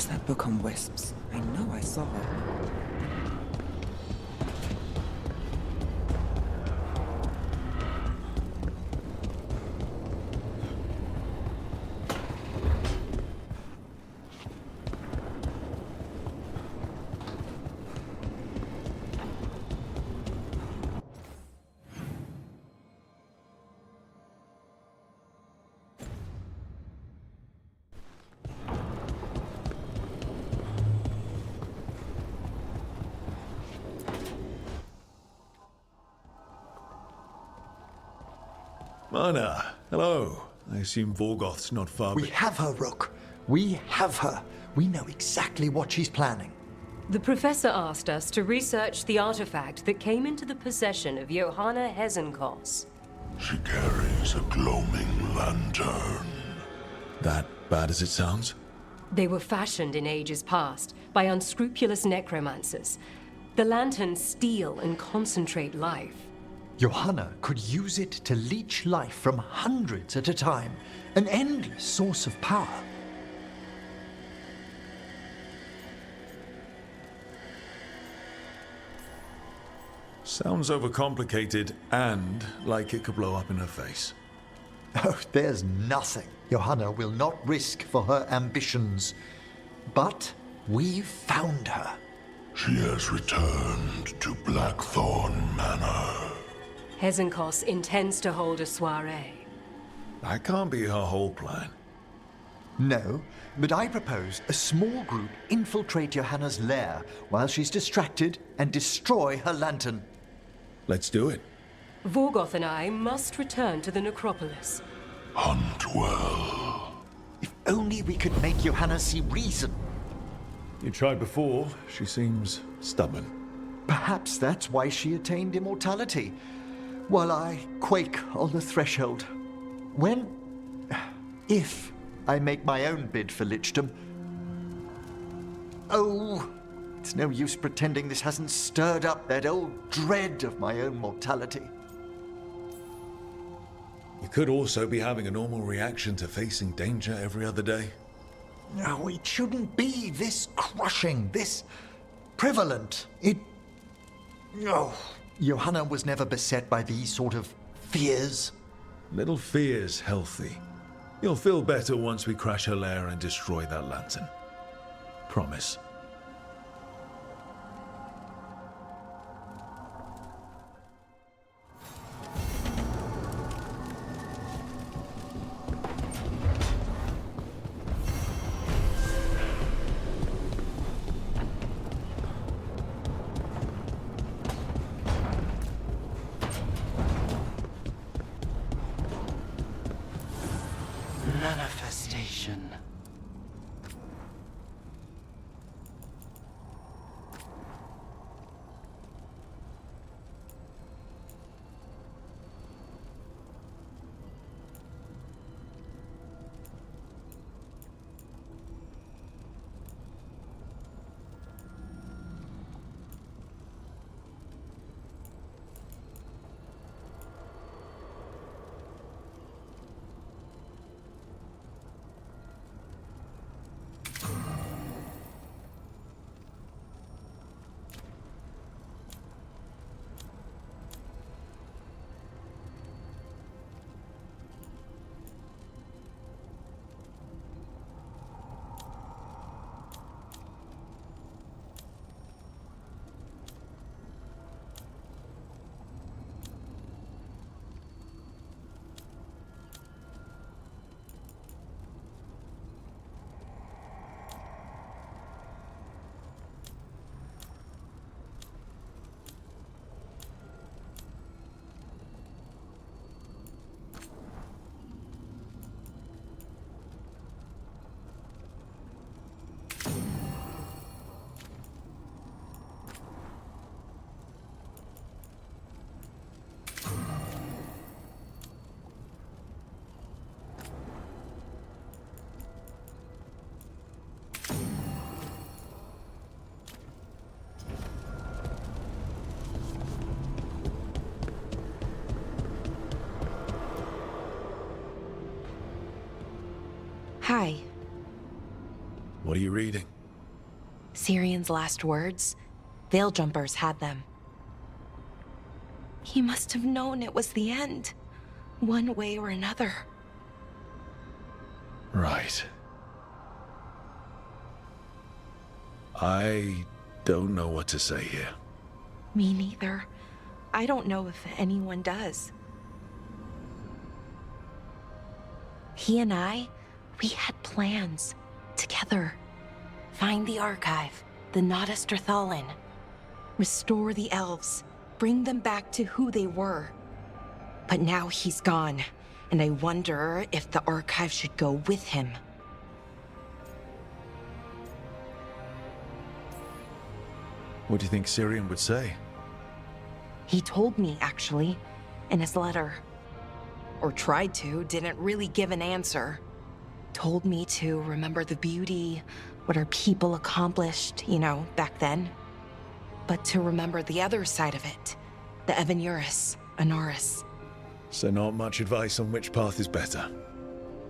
was that book on wisps? I know I saw her. Mana, hello. I assume Vorgoth's not far. We have her, Rook. We have her. We know exactly what she's planning. The professor asked us to research the artifact that came into the possession of Johanna Hezenkos. She carries a gloaming lantern. That bad as it sounds? They were fashioned in ages past by unscrupulous necromancers. The lanterns steal and concentrate life. Johanna could use it to leech life from hundreds at a time. An endless source of power. Sounds overcomplicated and like it could blow up in her face. Oh, there's nothing Johanna will not risk for her ambitions. But we've found her. She has returned to Blackthorn Manor. Hezenkos intends to hold a soiree. That can't be her whole plan. No, but I propose a small group infiltrate Johanna's lair while she's distracted and destroy her lantern. Let's do it. Vorgoth and I must return to the necropolis. Hunt well. If only we could make Johanna see reason. You tried before. She seems stubborn. Perhaps that's why she attained immortality, while I quake on the threshold. If I make my own bid for lichdom. Oh, it's no use pretending this hasn't stirred up that old dread of my own mortality. You could also be having a normal reaction to facing danger every other day. No, it shouldn't be this crushing, this prevalent. No. Johanna was never beset by these sort of fears. Little fear's healthy. You'll feel better once we crash her lair and destroy that lantern. Promise. Manifestation. Hi. What are you reading? Syrian's last words? Veil jumpers had them. He must have known it was the end, one way or another. Right. I don't know what to say here. Me neither. I don't know if anyone does. He and I, we had plans. Together. Find the archive, the Nodasterthalin. Restore the elves. Bring them back to who they were. But now he's gone, and I wonder if the archive should go with him. What do you think Syrian would say? He told me, actually, in his letter. Or tried to, didn't really give an answer. Told me to remember the beauty, what our people accomplished, back then. But to remember the other side of it, the Evanuris, Anaris. So not much advice on which path is better.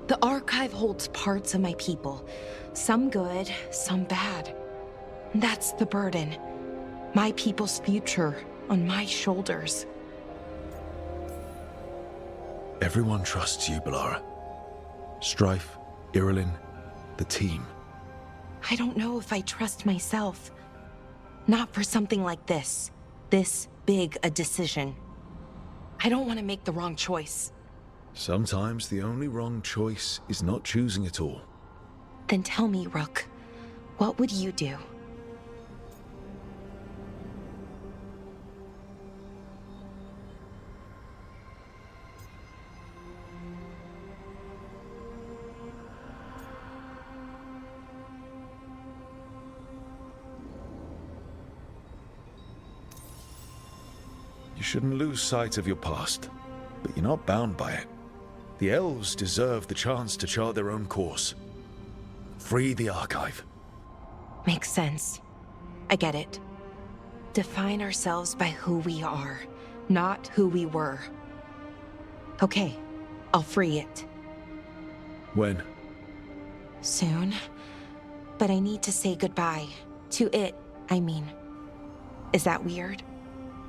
The archive holds parts of my people, some good, some bad. That's the burden. My people's future on my shoulders. Everyone trusts you, Balara. Strife, Irilyn, the team. I don't know if I trust myself. Not for something like this. This big a decision. I don't want to make the wrong choice. Sometimes the only wrong choice is not choosing at all. Then tell me, Rook, what would you do? You shouldn't lose sight of your past, but you're not bound by it. The elves deserve the chance to chart their own course. Free the archive. Makes sense. I get it. Define ourselves by who we are, not who we were. Okay, I'll free it. When? Soon. But I need to say goodbye. To it, I mean. Is that weird?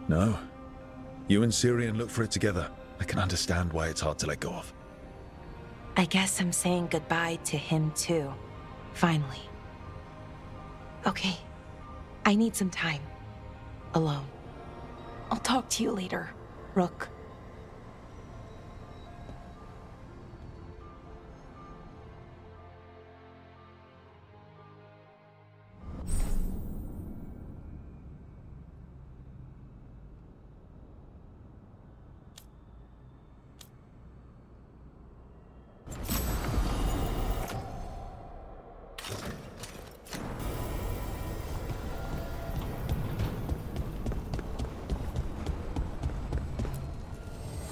No. You and Syrian look for it together. I can understand why it's hard to let go of. I guess I'm saying goodbye to him too. Finally. Okay. I need some time. Alone. I'll talk to you later, Rook.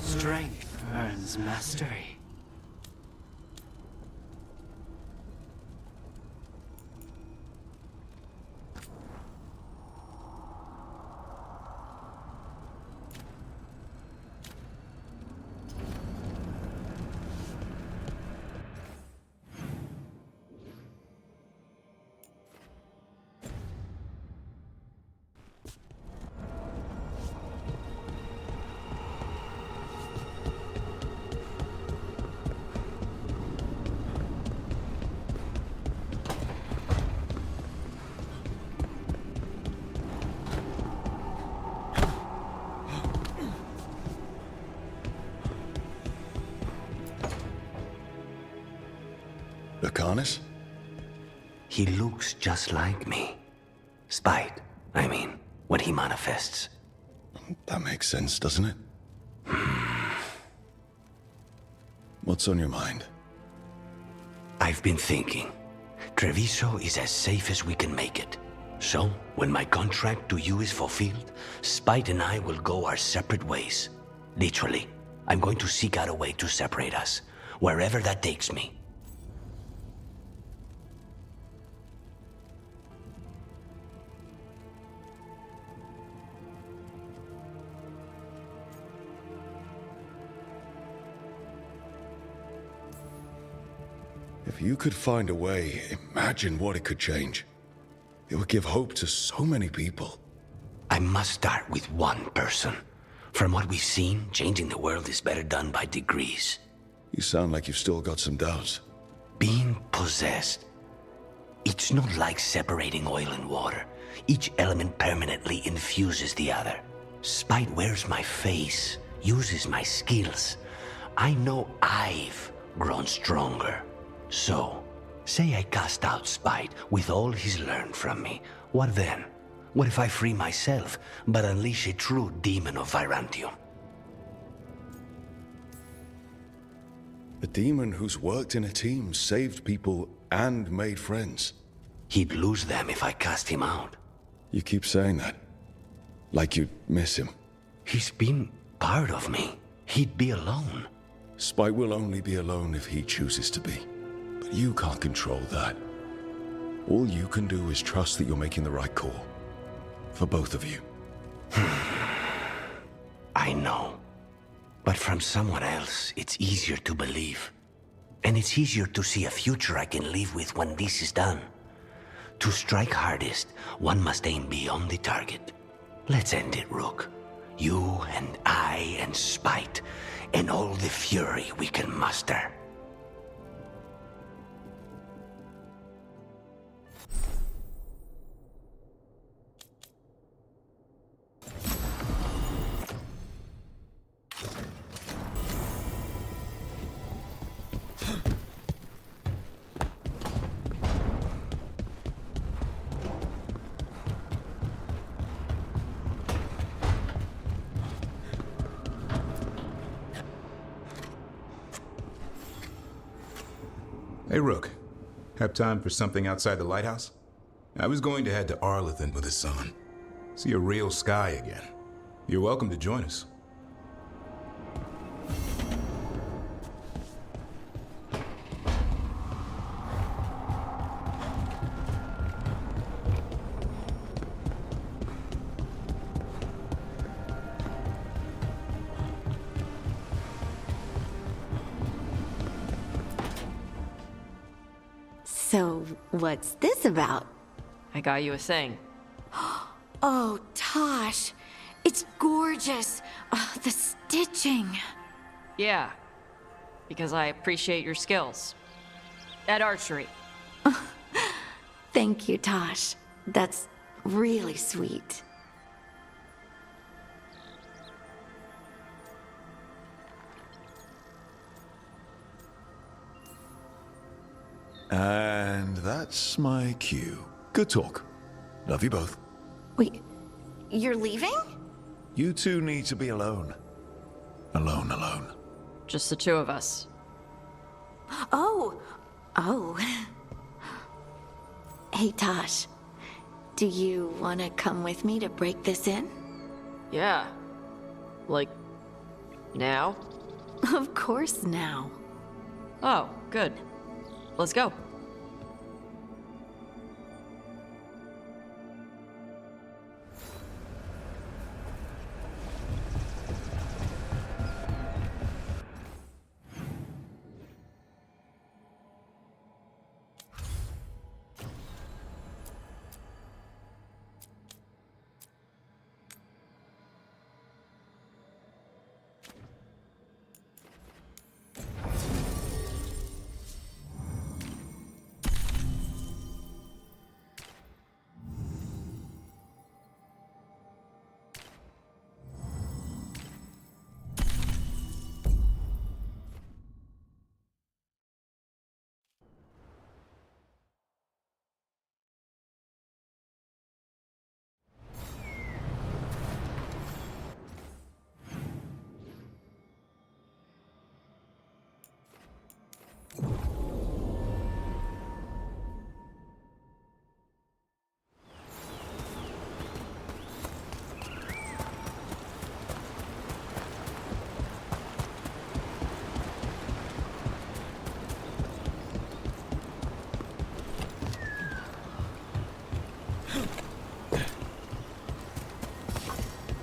Strength earns mastery. Lucanus? He looks just like me. Spite, I mean, when he manifests. That makes sense, doesn't it? What's on your mind? I've been thinking. Treviso is as safe as we can make it. So, when my contract to you is fulfilled, Spite and I will go our separate ways. Literally. I'm going to seek out a way to separate us, wherever that takes me. If you could find a way, imagine what it could change. It would give hope to so many people. I must start with one person. From what we've seen, changing the world is better done by degrees. You sound like you've still got some doubts. Being possessed. It's not like separating oil and water. Each element permanently infuses the other. Spite wears my face, uses my skills. I know I've grown stronger. So, say I cast out Spite with all he's learned from me. What then? What if I free myself, but unleash a true demon of Virantium? A demon who's worked in a team, saved people, and made friends. He'd lose them if I cast him out. You keep saying that. Like you'd miss him. He's been part of me. He'd be alone. Spite will only be alone if he chooses to be. But you can't control that. All you can do is trust that you're making the right call. For both of you. I know. But from someone else, it's easier to believe. And it's easier to see a future I can live with when this is done. To strike hardest, one must aim beyond the target. Let's end it, Rook. You and I and Spite, and all the fury we can muster. Hey, Rook. Have time for something outside the lighthouse? I was going to head to Arlethan with the sun. See a real sky again. You're welcome to join us. So, what's this about? I got you a thing. Oh, Tosh, it's gorgeous. Oh, the stitching. Yeah, because I appreciate your skills. At archery. Thank you, Tosh. That's really sweet. And that's my cue. Good talk. Love you both. Wait, you're leaving? You two need to be alone. Alone. Just the two of us. Oh. Hey, Tosh. Do you want to come with me to break this in? Yeah. Like, now? Of course now. Oh, good. Let's go.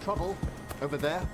Trouble over there.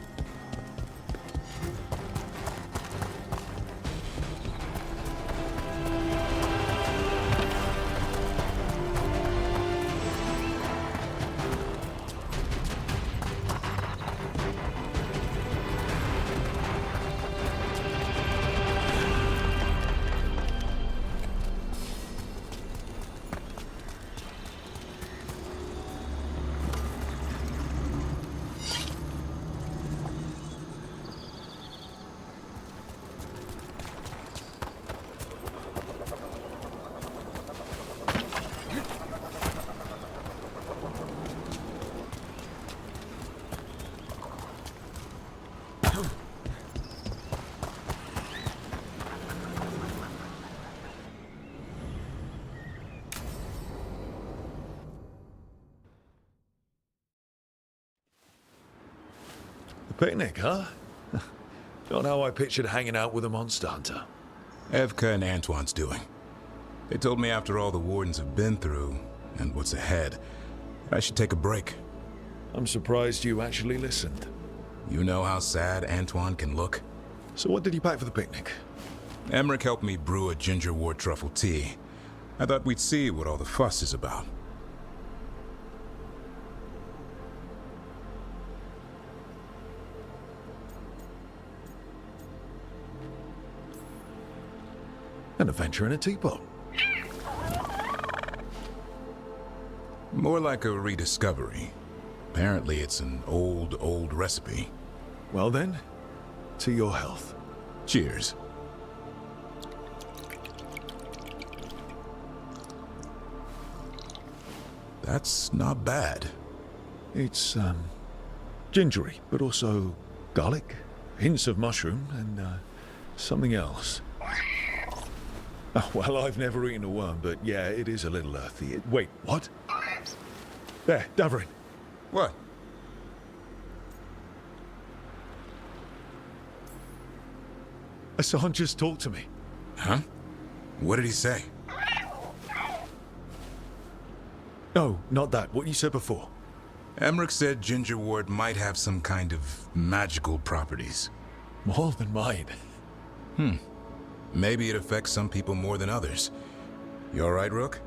Picnic, huh? Not how I pictured hanging out with a monster hunter. Evka and Antoine's doing. They told me after all the Wardens have been through, and what's ahead, I should take a break. I'm surprised you actually listened. You know how sad Antoine can look? So what did you pack for the picnic? Emmerich helped me brew a ginger wort truffle tea. I thought we'd see what all the fuss is about. An adventure in a teapot. More like a rediscovery. Apparently it's an old recipe. Well then, to your health. Cheers. That's not bad. It's, gingery, but also garlic, hints of mushroom, and, something else. Oh, well, I've never eaten a worm, but yeah, it is a little earthy. Wait, what? There, Davorin. What? Hassan just talked to me. Huh? What did he say? No, not that. What you said before. Emmerich said ginger wort might have some kind of magical properties. More than mine. Maybe it affects some people more than others. You all right, Rook?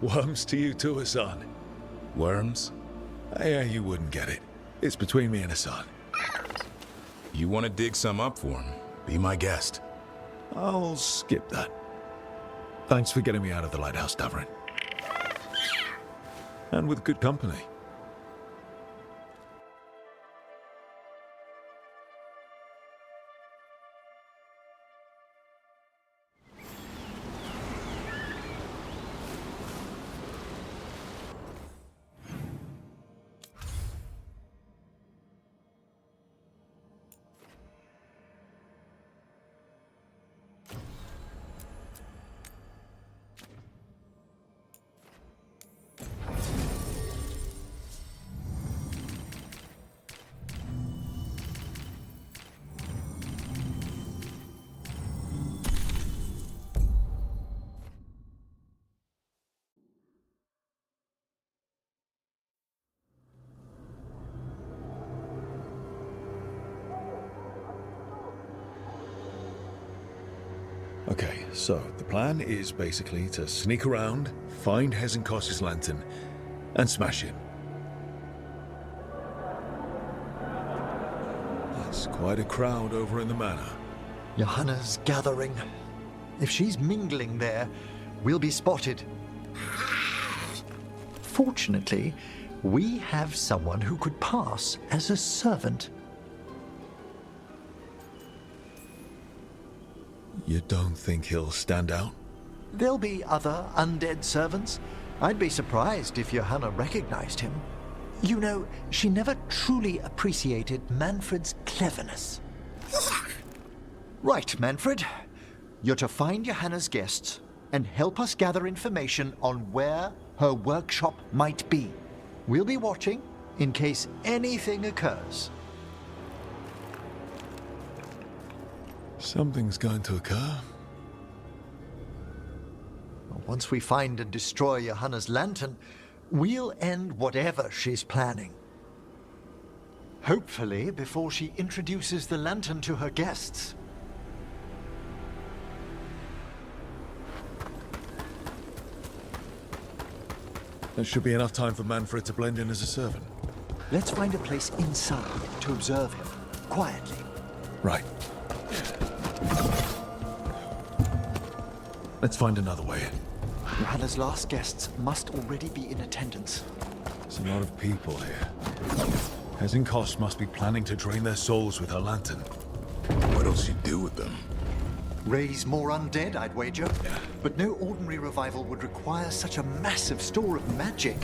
Worms to you too, Hassan. Worms? Yeah, you wouldn't get it. It's between me and Hassan. You want to dig some up for him? Be my guest. I'll skip that. Thanks for getting me out of the lighthouse, Davorin. And with good company. Okay, so the plan is basically to sneak around, find Hezenkos's lantern, and smash it. There's quite a crowd over in the manor. Johanna's gathering. If she's mingling there, we'll be spotted. Fortunately, we have someone who could pass as a servant. You don't think he'll stand out? There'll be other undead servants. I'd be surprised if Johanna recognized him. You know, she never truly appreciated Manfred's cleverness. Right, Manfred. You're to find Johanna's guests and help us gather information on where her workshop might be. We'll be watching in case anything occurs. Something's going to occur. Once we find and destroy Johanna's lantern, we'll end whatever she's planning. Hopefully before she introduces the lantern to her guests. That should be enough time for Manfred to blend in as a servant. Let's find a place inside to observe him, quietly. Right. Let's find another way in. Johanna's last guests must already be in attendance. There's a lot of people here. Hezenkos must be planning to drain their souls with her lantern. What'll she do with them? Raise more undead, I'd wager. But no ordinary revival would require such a massive store of magic.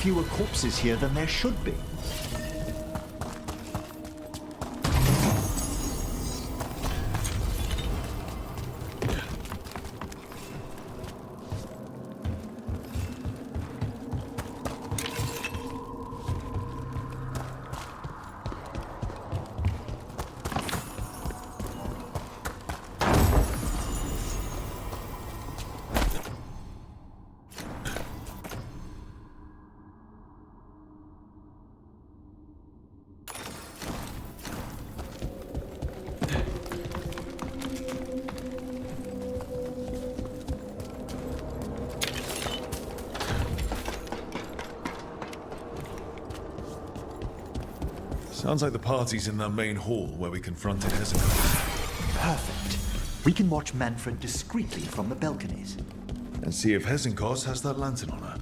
fewer corpses here than there should be. Sounds like the party's in that main hall where we confronted Hezekiah. Perfect. We can watch Manfred discreetly from the balconies. And see if Hezekiah has that lantern on her.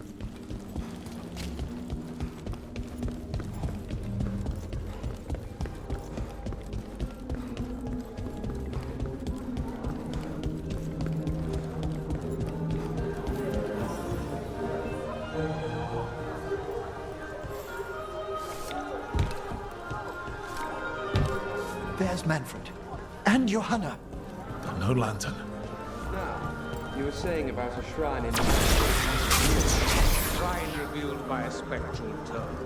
There's Manfred. And Johanna. But no lantern. Now, you were saying about a shrine in... Shrine revealed by a spectral tome.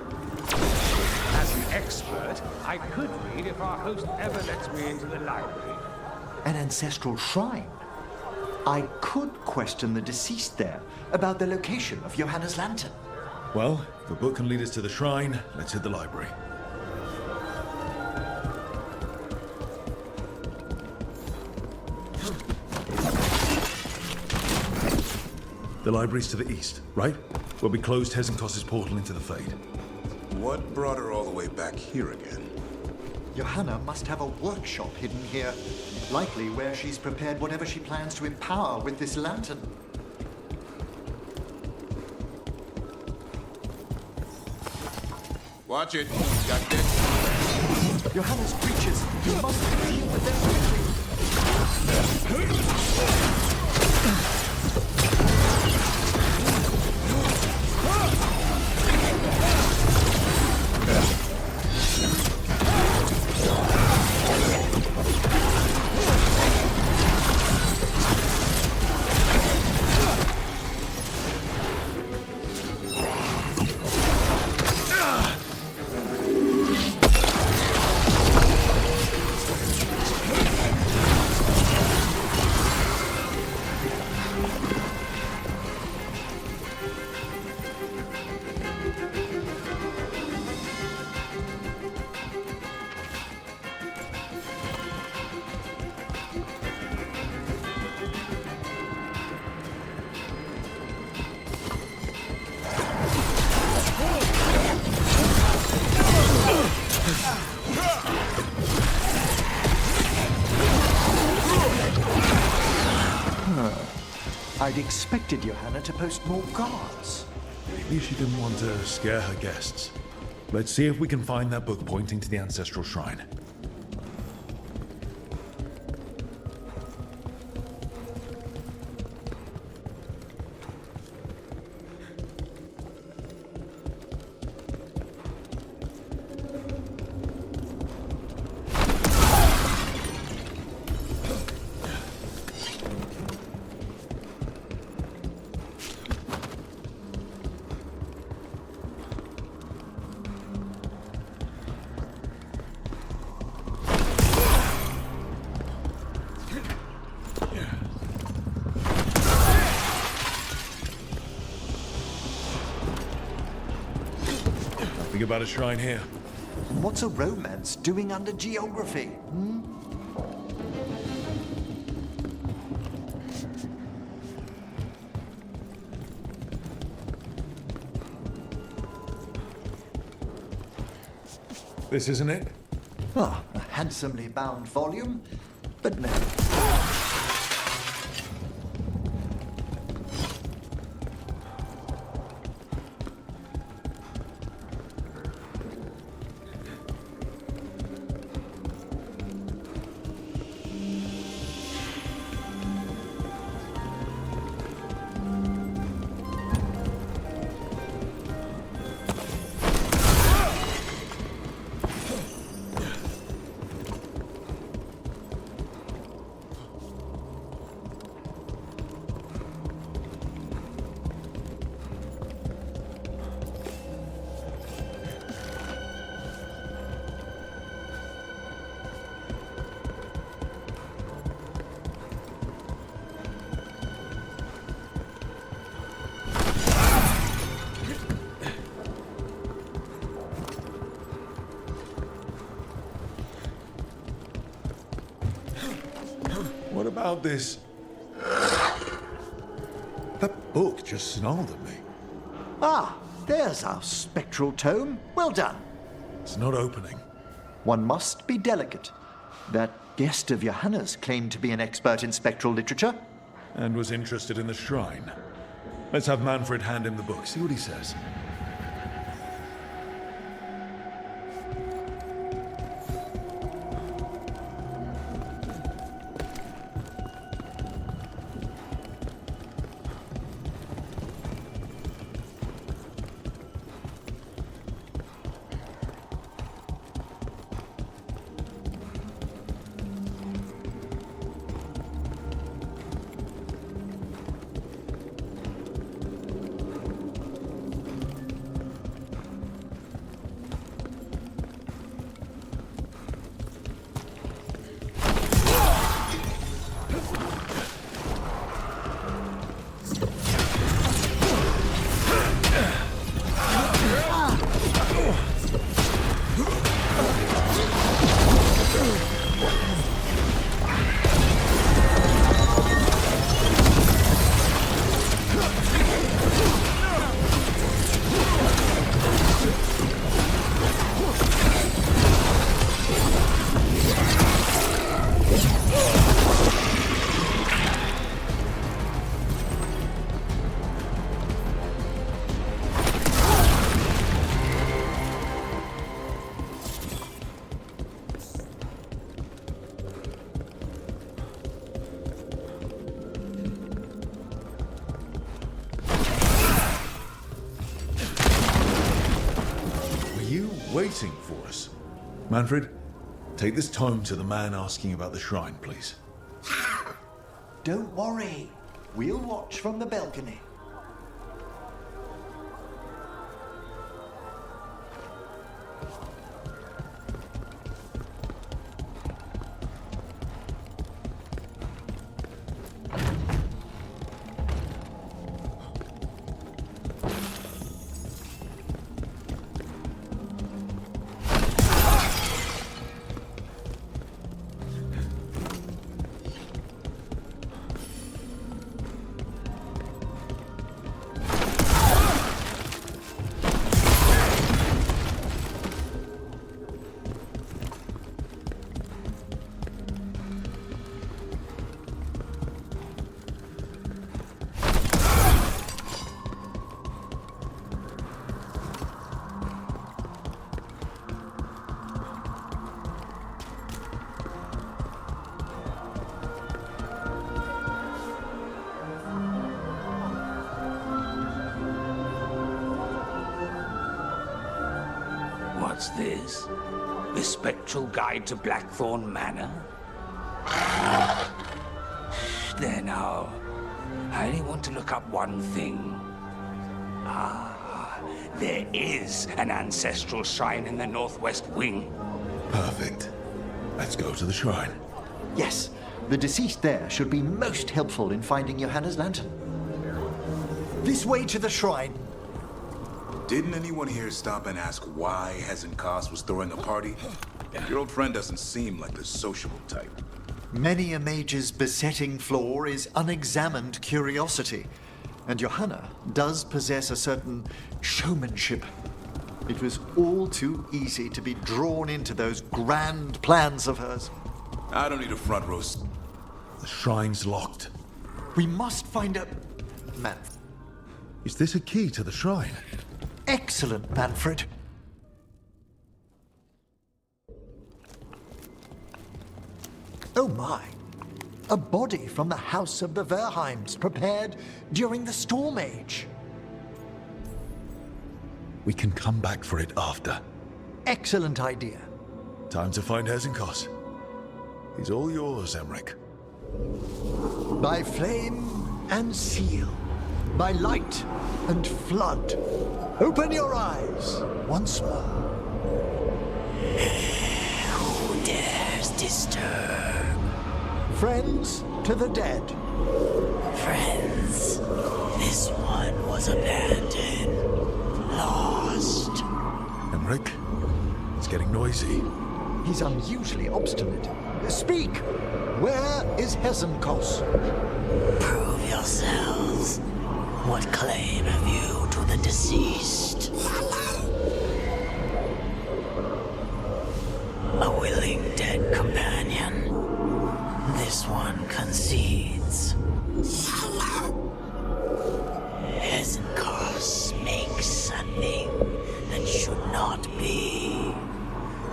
As an expert, I could read if our host ever lets me into the library. An ancestral shrine. I could question the deceased there about the location of Johanna's lantern. Well, if the book can lead us to the shrine, let's hit the library. The library's to the east, right? Where we closed Hezekiah's portal into the Fade. What brought her all the way back here again? Johanna must have a workshop hidden here. Likely where she's prepared whatever she plans to empower with this lantern. Watch it. Got this. Johanna's creatures. You must deal with them quickly. I'd expected Johanna to post more guards. Maybe she didn't want to scare her guests. Let's see if we can find that book pointing to the ancestral shrine. Nothing about a shrine here. What's a romance doing under geography? Hmm? This isn't it? Ah, a handsomely bound volume, but no. What about this? That book just snarled at me. Ah, there's our spectral tome. Well done. It's not opening. One must be delicate. That guest of Johanna's claimed to be an expert in spectral literature. And was interested in the shrine. Let's have Manfred hand him the book, see what he says. Waiting for us. Manfred, take this tome to the man asking about the shrine, please. Don't worry. We'll watch from the balcony. What's this? The Spectral Guide to Blackthorn Manor? There now. I only want to look up one thing. Ah, there is an ancestral shrine in the northwest wing. Perfect. Let's go to the shrine. Yes, the deceased there should be most helpful in finding Johanna's lantern. This way to the shrine. Didn't anyone here stop and ask why Hezenkos was throwing a party? Your old friend doesn't seem like the sociable type. Many a mage's besetting flaw is unexamined curiosity, and Johanna does possess a certain showmanship. It was all too easy to be drawn into those grand plans of hers. I don't need a front row. The shrine's locked. We must find a... Manfred. Is this a key to the shrine? Excellent, Manfred. Oh my. A body from the house of the Verheims, prepared during the Storm Age. We can come back for it after. Excellent idea. Time to find Hezenkos. He's all yours, Emmerich. By flame and seal, by light and flood, open your eyes once more. Who dares disturb? Friends to the dead. Friends, this one was abandoned, lost. Emmerich, it's getting noisy. He's unusually obstinate. Speak! Where is Hesenkos? Prove yourselves. What claim have you to the deceased? A willing dead companion. This one concedes. Hesenkos makes a thing that should not be.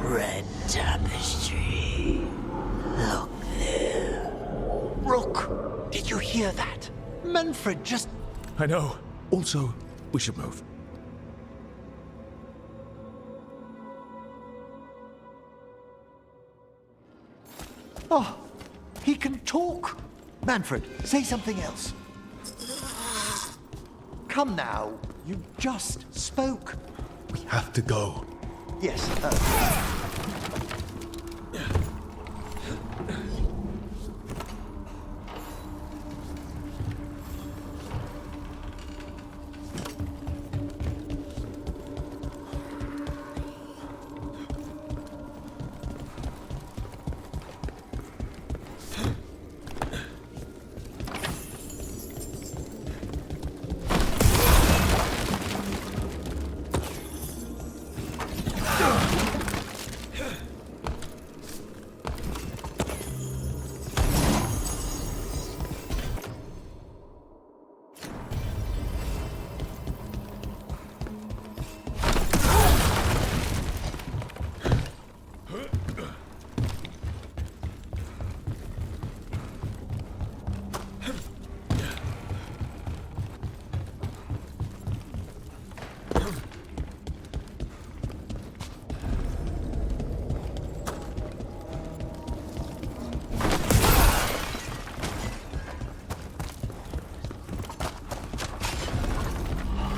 Red tapestry. Look there. Rook, did you hear that? Manfred just... I know. Also, we should move. Oh, he can talk. Manfred, say something else. Come now, you just spoke. We have to go. Yes,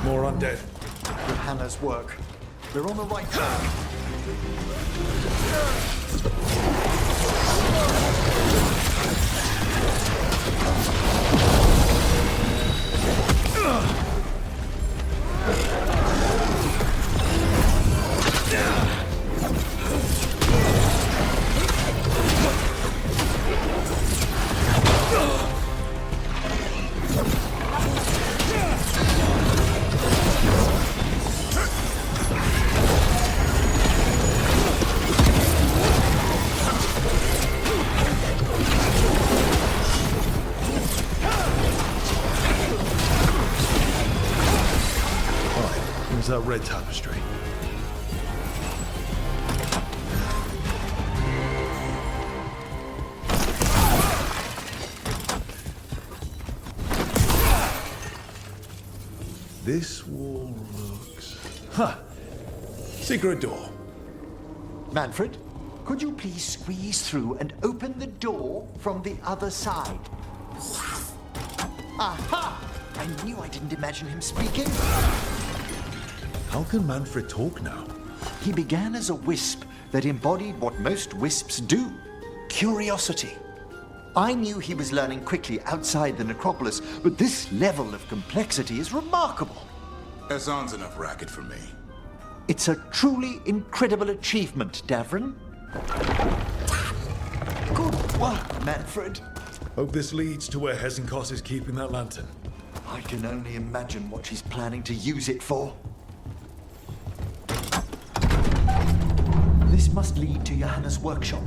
More undead. Hannah's work. They're on the right track. That red tapestry. This wall looks... Secret door. Manfred, could you please squeeze through and open the door from the other side? Aha! I knew I didn't imagine him speaking. How can Manfred talk now? He began as a wisp that embodied what most wisps do, curiosity. I knew he was learning quickly outside the necropolis, but this level of complexity is remarkable. Hassan's enough racket for me. It's a truly incredible achievement, Davrin. Good work, Manfred. Hope this leads to where Hesenkos is keeping that lantern. I can only imagine what she's planning to use it for. This must lead to Johanna's workshop.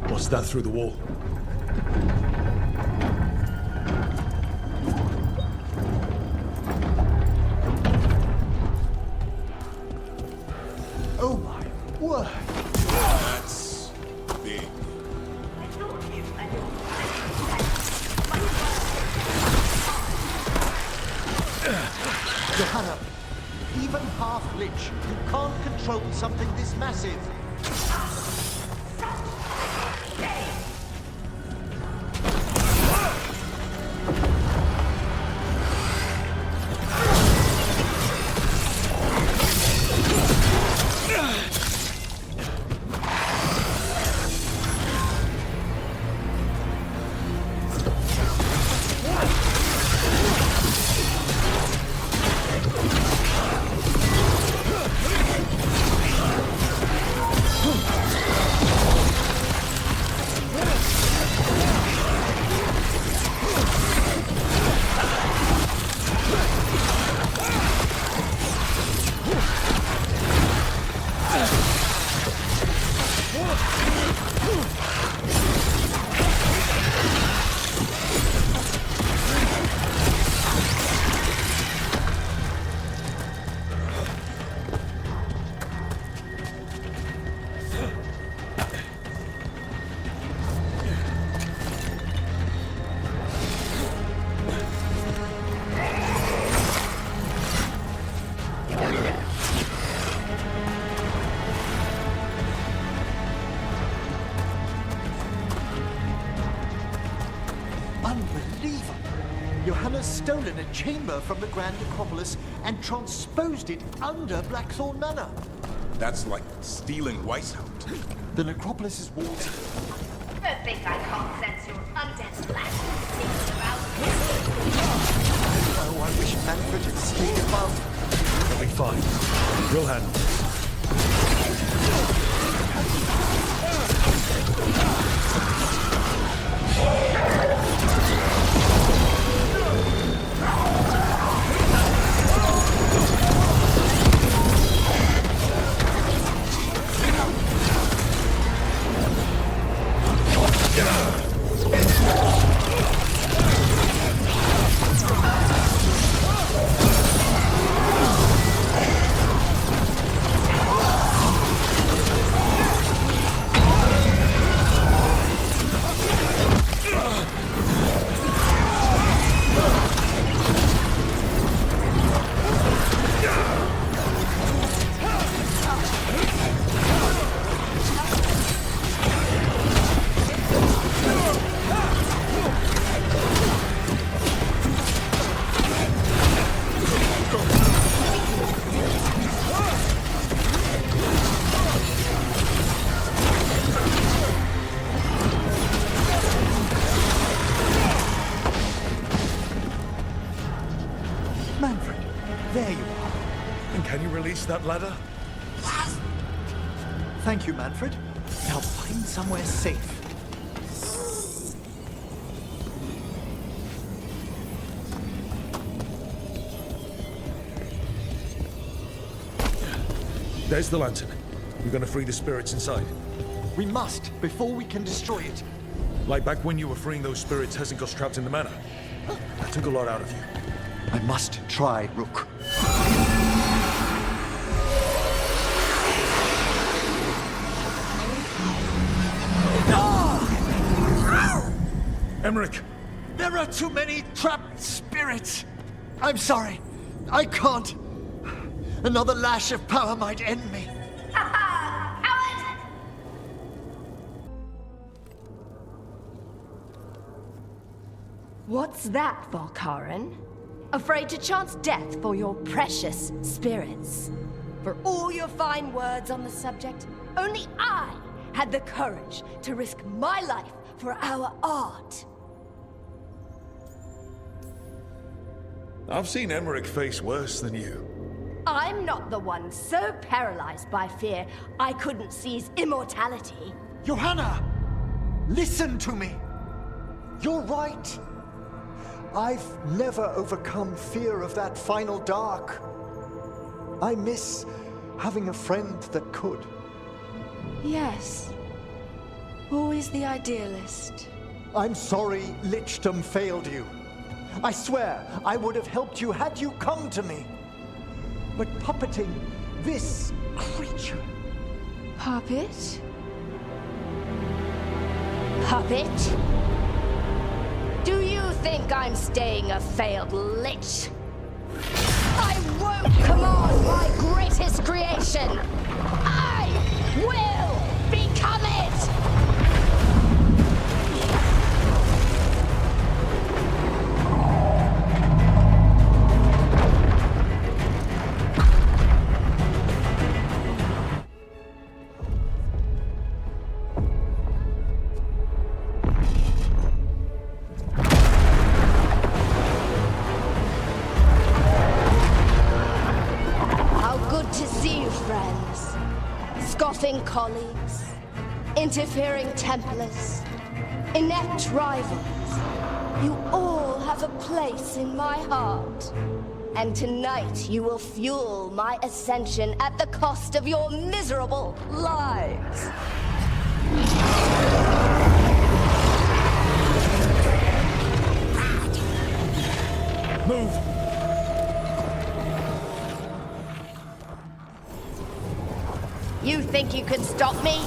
What's that through the wall? Oh my word! That's big. Johanna, even half-lich, you can't control something this massive. Unbelievable! Johanna's stolen a chamber from the Grand Acropolis and transposed it under Blackthorn Manor. That's like stealing Weishaupt. The Necropolis's walls... Don't think I can't sense your undead flesh sneaking about. Oh, I wish Manfred had stayed above. It'll be fine. We'll handle this. That ladder? Thank you, Manfred. Now find somewhere safe. There's the lantern. We're gonna free the spirits inside. We must, before we can destroy it. Like back when you were freeing those spirits Hezenko's trapped in the manor. That took a lot out of you. I must try, Rook. Emmerich! There are too many trapped spirits! I'm sorry. I can't. Another lash of power might end me. What's that, Valkarin? Afraid to chance death for your precious spirits? For all your fine words on the subject, only I had the courage to risk my life for our art. I've seen Emmerich face worse than you. I'm not the one so paralyzed by fear I couldn't seize immortality. Johanna! Listen to me! You're right. I've never overcome fear of that final dark. I miss having a friend that could. Yes. Always the idealist. I'm sorry Lichdom failed you. I swear I would have helped you had you come to me. But puppeting this creature... Puppet? Puppet? Do you think I'm staying a failed lich? I won't command my greatest creation! I will become it! Scoffing colleagues, interfering Templars, inept rivals. You all have a place in my heart. And tonight you will fuel my ascension at the cost of your miserable lives. Move! You think you can stop me?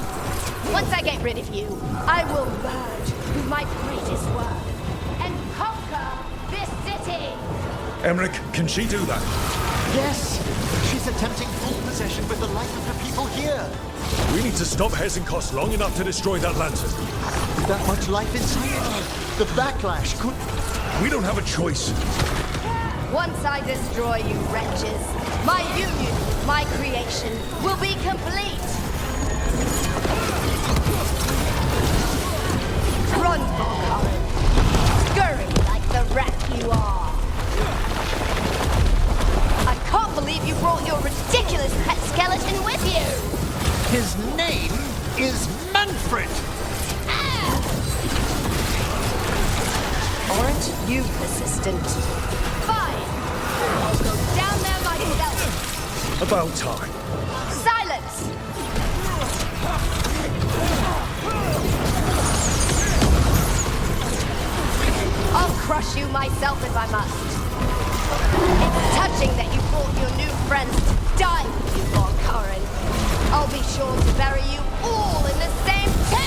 Once I get rid of you, I will merge with my greatest work and conquer this city! Emmerich, can she do that? Yes! She's attempting full possession with the life of the people here! We need to stop Hezenkos long enough to destroy that lantern. With that much life inside it, The backlash could... We don't have a choice. Once I destroy you wretches, my union with my creation will be complete. Run, Veilguard. Scurry like the rat you are. I can't believe you brought your ridiculous pet skeleton with you. His name is Manfred. Aren't you persistent? Fine! I'll go down there myself! About time. Silence! I'll crush you myself if I must. It's touching that you brought your new friends to die with you, concurrent. I'll be sure to bury you all in the same tomb!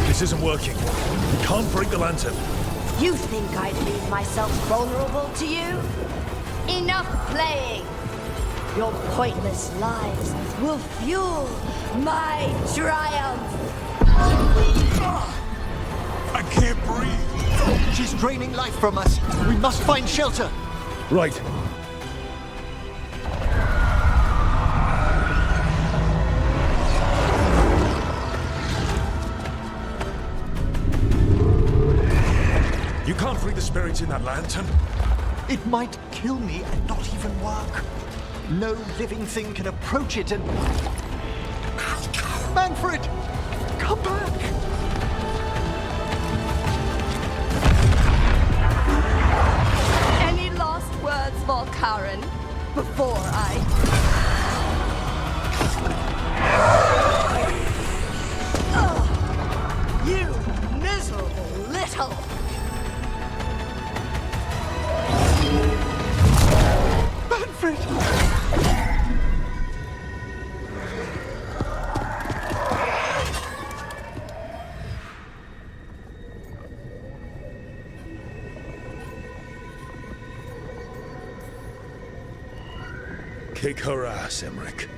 This isn't working. We can't break the lantern. You think I'd leave myself vulnerable to you? Enough playing! Your pointless lives will fuel my triumph! I can't breathe. She's draining life from us. We must find shelter. Right. You can't free the spirits in that lantern. It might kill me and not even work. No living thing can approach it and... Manfred! Come back! Any last words, Veilguard, before I... You miserable little... Manfred! Kick her ass, Emmerich.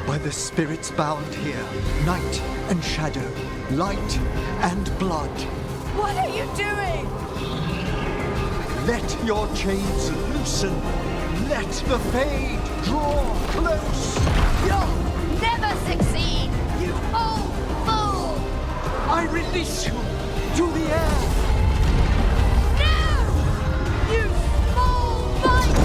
By the spirits bound here, night and shadow, light and blood. What are you doing? Let your chains loosen. Let the fade draw close. You'll never succeed, you old fool! I release you to the air. No! You small bite!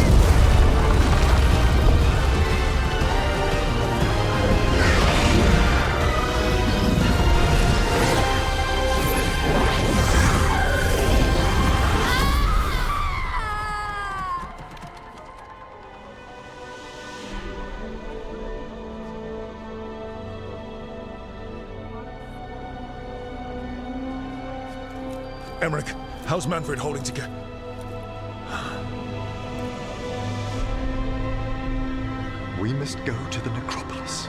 Emmerich, how's Manfred holding together? We must go to the necropolis.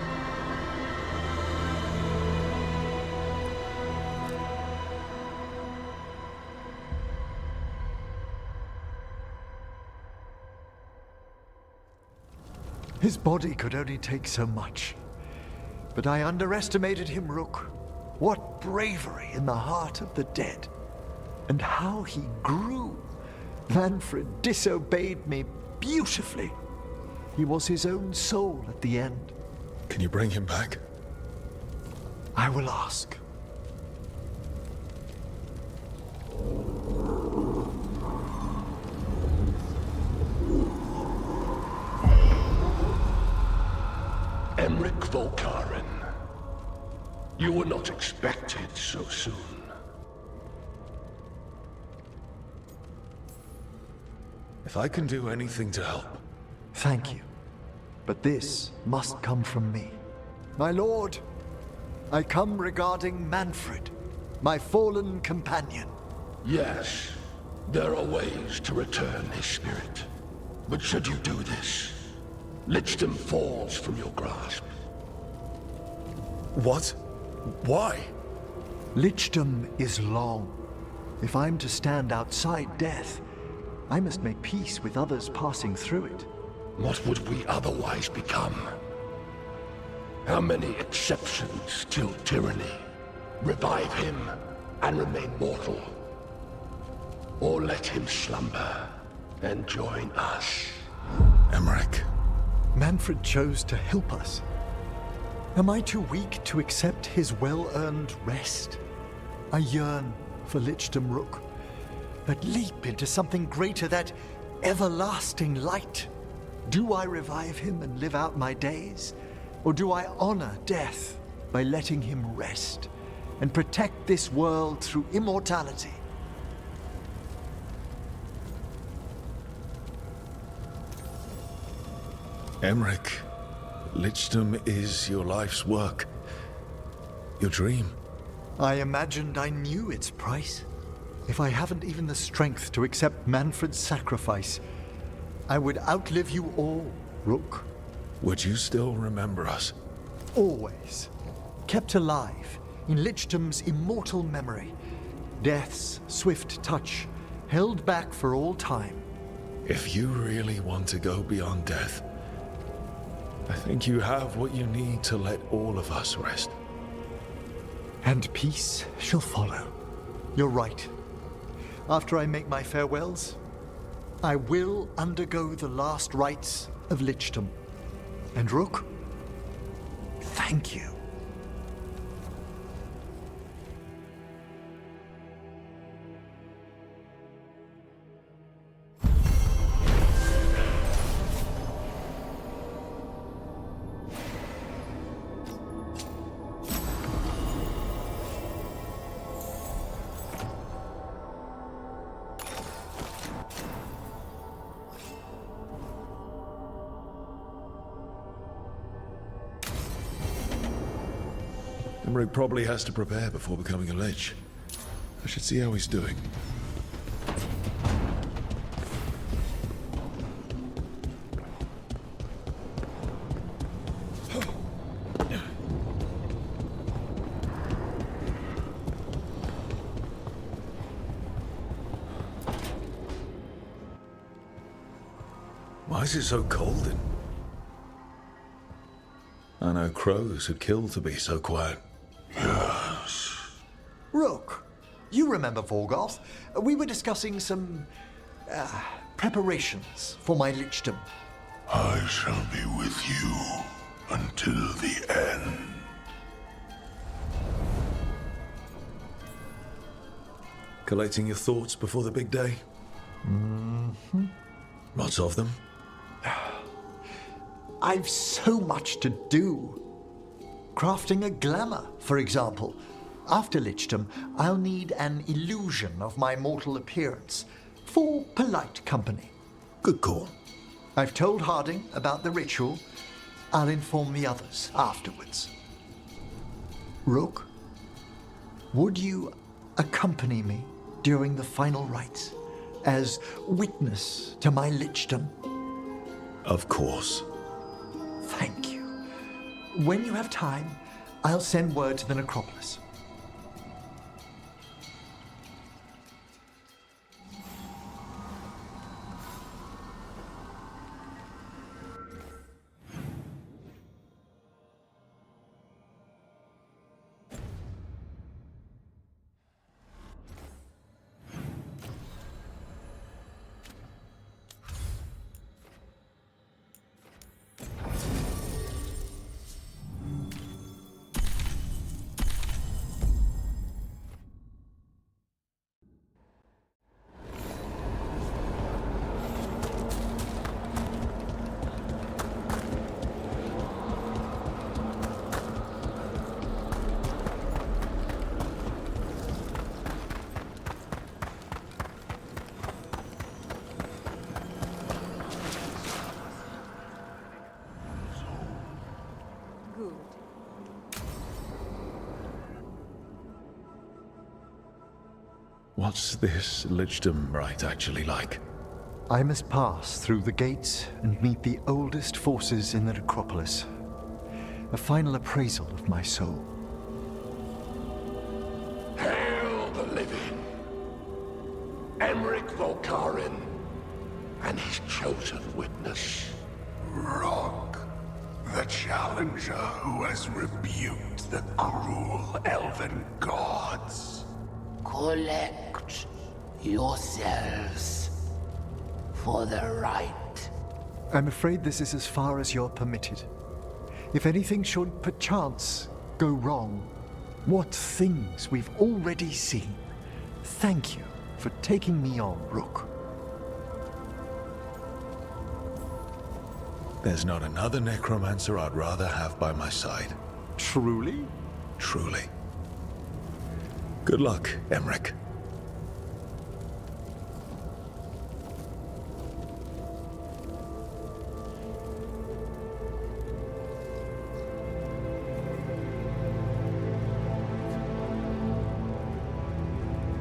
His body could only take so much. But I underestimated him, Rook. What bravery in the heart of the dead. And how he grew. Manfred disobeyed me, beautifully. He was his own soul at the end. Can you bring him back? I will ask. Emric Volkaren. You were not expected so soon. If I can do anything to help. Thank you. But this must come from me. My lord, I come regarding Manfred, my fallen companion. Yes, there are ways to return his spirit. But should you do this, Lichdom falls from your grasp. What? Why? Lichdom is long. If I'm to stand outside death, I must make peace with others passing through it. What would we otherwise become? How many exceptions till tyranny? Revive him and remain mortal. Or let him slumber and join us. Emric. Manfred chose to help us. Am I too weak to accept his well-earned rest? I yearn for Lichdom Rook, but leap into something greater, that everlasting light. Do I revive him and live out my days? Or do I honor death by letting him rest and protect this world through immortality? Emric, Lichdom is your life's work. Your dream. I imagined I knew its price. If I haven't even the strength to accept Manfred's sacrifice, I would outlive you all, Rook. Would you still remember us? Always. Kept alive in Lichdom's immortal memory. Death's swift touch, held back for all time. If you really want to go beyond death, I think you have what you need to let all of us rest. And peace shall follow. You're right. After I make my farewells, I will undergo the last rites of Lichdom. And Rook, thank you. Emric probably has to prepare before becoming a Lich. I should see how he's doing. Why is it so cold in? I know crows had killed to be so quiet. Yes. Rook, you remember Veilguard? We were discussing some preparations for my Lichdom. I shall be with you until the end. Collecting your thoughts before the big day? Mm-hmm. Lots of them? I've so much to do. Crafting a glamour, for example. After Lichdom, I'll need an illusion of my mortal appearance for polite company. Good call. I've told Harding about the ritual. I'll inform the others afterwards. Rook, would you accompany me during the final rites as witness to my Lichdom? Of course. Thank you. When you have time, I'll send word to the necropolis. food. What's this Lichdom rite actually like? I must pass through the gates and meet the oldest forces in the necropolis. A final appraisal of my soul. Hail the living! Emmerich Volkarin and his chosen witness. Rock, the challenger who has rebuked the cruel elven gods. Collect yourselves for the right. I'm afraid this is as far as you're permitted. If anything should perchance go wrong, what things we've already seen. Thank you for taking me on, Rook. There's not another necromancer I'd rather have by my side. Truly? Truly. Good luck, Emmerich.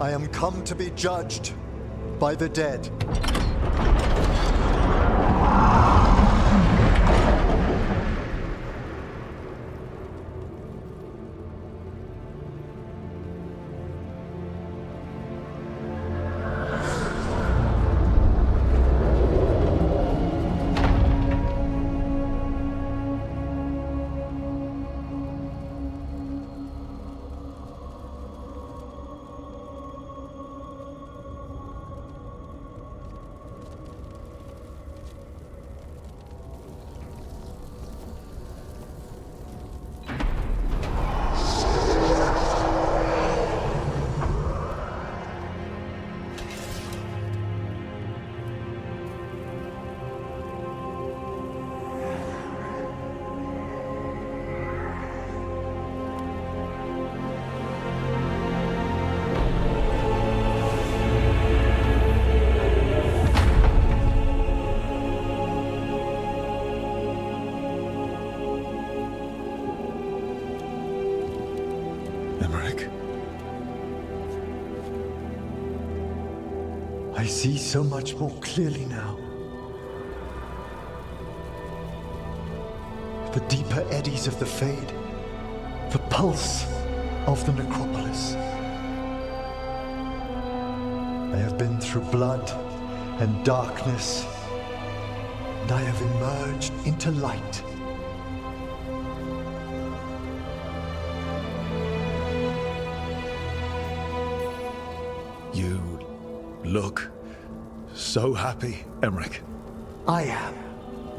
I am come to be judged by the dead. I see so much more clearly now. The deeper eddies of the Fade, the pulse of the necropolis. I have been through blood and darkness, and I have emerged into light. You look so happy, Emmerich. I am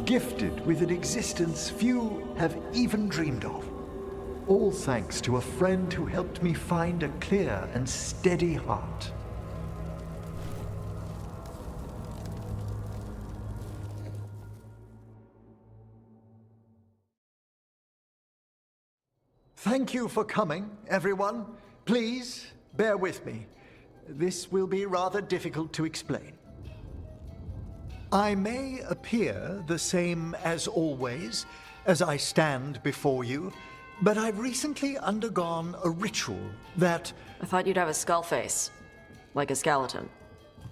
gifted with an existence few have even dreamed of. All thanks to a friend who helped me find a clear and steady heart. Thank you for coming, everyone. Please, bear with me. This will be rather difficult to explain. I may appear the same as always, as I stand before you, but I've recently undergone a ritual that... I thought you'd have a skull face. Like a skeleton.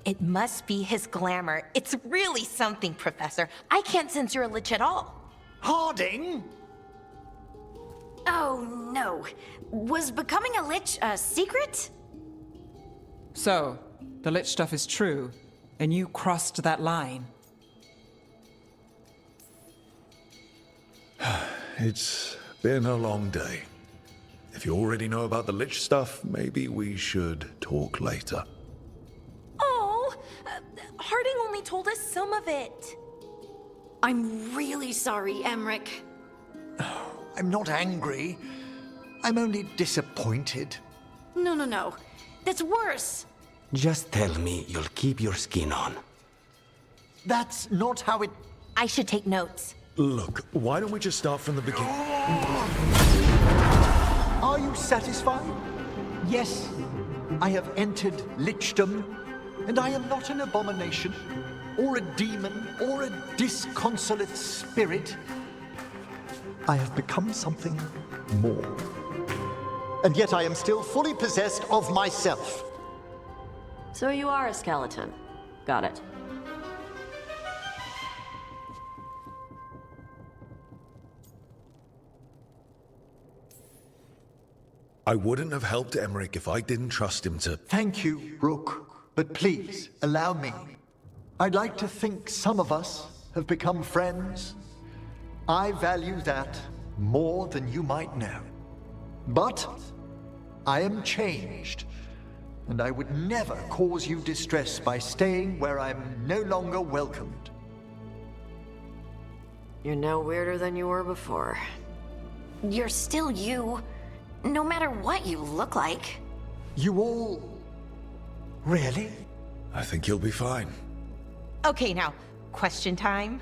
It must be his glamour. It's really something, Professor. I can't sense you're a lich at all. Harding! Oh, no. Was becoming a lich a secret? So, the lich stuff is true, and you crossed that line. It's been a long day. If you already know about the lich stuff, maybe we should talk later. Oh, Harding only told us some of it. I'm really sorry, Emmerich. I'm not angry. I'm only disappointed. No. That's worse. Just tell me you'll keep your skin on. That's not how it... I should take notes. Look, why don't we just start from the beginning? Are you satisfied? Yes, I have entered lichdom, and I am not an abomination, or a demon, or a disconsolate spirit. I have become something more. And yet I am still fully possessed of myself. So you are a skeleton. Got it. I wouldn't have helped Emmerich if I didn't trust him to... Thank you, Rook. But please, allow me. I'd like to think some of us have become friends. I value that more than you might know. But I am changed, and I would never cause you distress by staying where I'm no longer welcomed. You're no weirder than you were before. You're still you, no matter what you look like. You all... really? I think you'll be fine. Okay, now, question time.